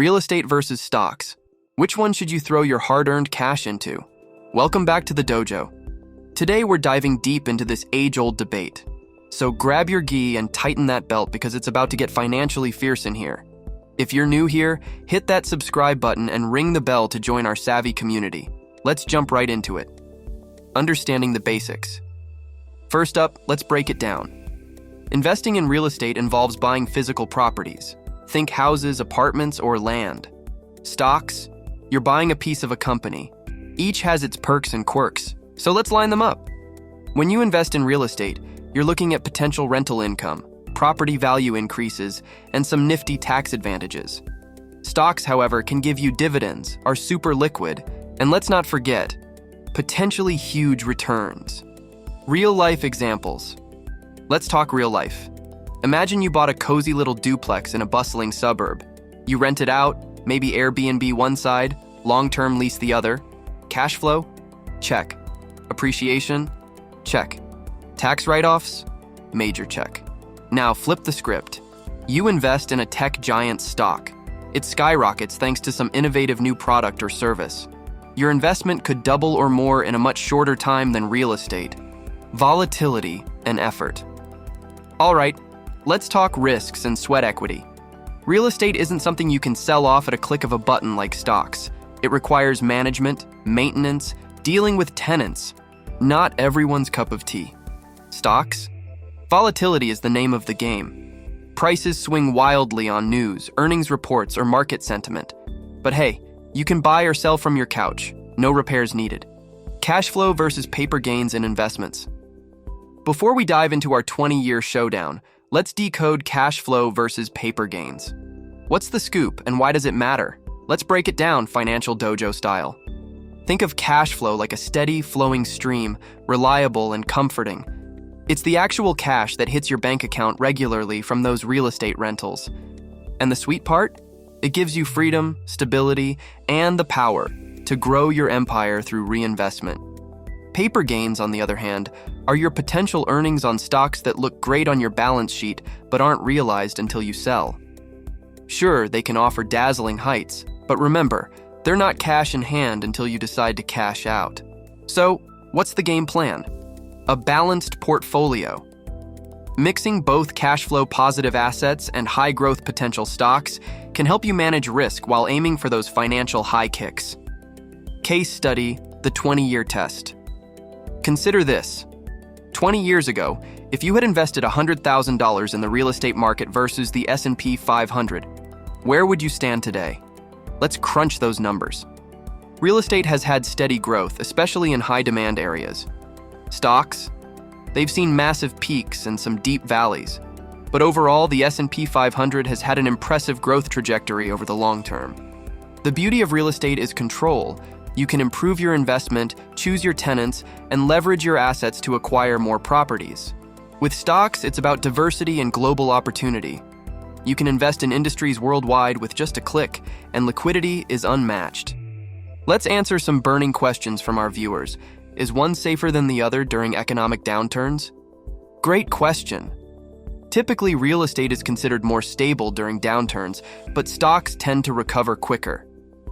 Real estate versus stocks. Which one should you throw your hard-earned cash into? Welcome back to the dojo. Today we're diving deep into this age-old debate. So grab your gi and tighten that belt because it's about to get financially fierce in here. If you're new here, hit that subscribe button and ring the bell to join our savvy community. Let's jump right into it. Understanding the basics. First up, let's break it down. Investing in real estate involves buying physical properties. Think houses, apartments, or land. Stocks, you're buying a piece of a company. Each has its perks and quirks, so let's line them up. When you invest in real estate, you're looking at potential rental income, property value increases, and some nifty tax advantages. Stocks, however, can give you dividends, are super liquid, and let's not forget, potentially huge returns. Real-life examples. Let's talk real life. Imagine you bought a cozy little duplex in a bustling suburb. You rent it out, maybe Airbnb one side, long-term lease the other. Cash flow? Check. Appreciation? Check. Tax write-offs? Major check. Now flip the script. You invest in a tech giant stock. It skyrockets thanks to some innovative new product or service. Your investment could double or more in a much shorter time than real estate. Volatility and effort. All right, let's talk risks and sweat equity. Real estate isn't something you can sell off at a click of a button like stocks. It requires management, maintenance, dealing with tenants. Not everyone's cup of tea. Stocks? Volatility is the name of the game. Prices swing wildly on news, earnings reports, or market sentiment. But hey, you can buy or sell from your couch. No repairs needed. Cash flow versus paper gains in investments. Before we dive into our 20-year showdown, let's decode cash flow versus paper gains. What's the scoop and why does it matter? Let's break it down financial dojo style. Think of cash flow like a steady, flowing stream, reliable and comforting. It's the actual cash that hits your bank account regularly from those real estate rentals. And the sweet part? It gives you freedom, stability, and the power to grow your empire through reinvestment. Paper gains, on the other hand, are your potential earnings on stocks that look great on your balance sheet but aren't realized until you sell. Sure, they can offer dazzling heights, but remember, they're not cash in hand until you decide to cash out. So, what's the game plan? A balanced portfolio. Mixing both cash flow positive assets and high growth potential stocks can help you manage risk while aiming for those financial high kicks. Case study, the 20-year test. Consider this. 20 years ago, if you had invested $100,000 in the real estate market versus the S&P 500, where would you stand today? Let's crunch those numbers. Real estate has had steady growth, especially in high-demand areas. Stocks? They've seen massive peaks and some deep valleys. But overall, the S&P 500 has had an impressive growth trajectory over the long term. The beauty of real estate is control. You can improve your investment, choose your tenants, and leverage your assets to acquire more properties. With stocks, it's about diversity and global opportunity. You can invest in industries worldwide with just a click, and liquidity is unmatched. Let's answer some burning questions from our viewers. Is one safer than the other during economic downturns? Great question. Typically, real estate is considered more stable during downturns, but stocks tend to recover quicker.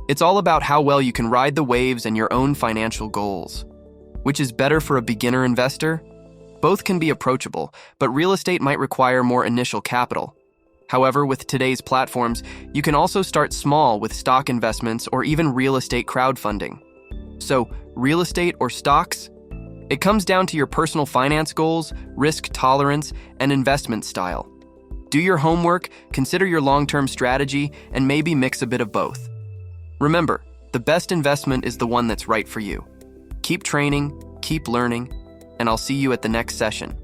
It's all about how well you can ride the waves and your own financial goals. Which is better for a beginner investor? Both can be approachable, but real estate might require more initial capital. However, with today's platforms, you can also start small with stock investments or even real estate crowdfunding. So, real estate or stocks? It comes down to your personal finance goals, risk tolerance, and investment style. Do your homework, consider your long-term strategy, and maybe mix a bit of both. Remember, the best investment is the one that's right for you. Keep training, keep learning, and I'll see you at the next session.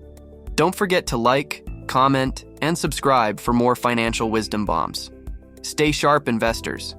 Don't forget to like, comment, and subscribe for more financial wisdom bombs. Stay sharp, investors.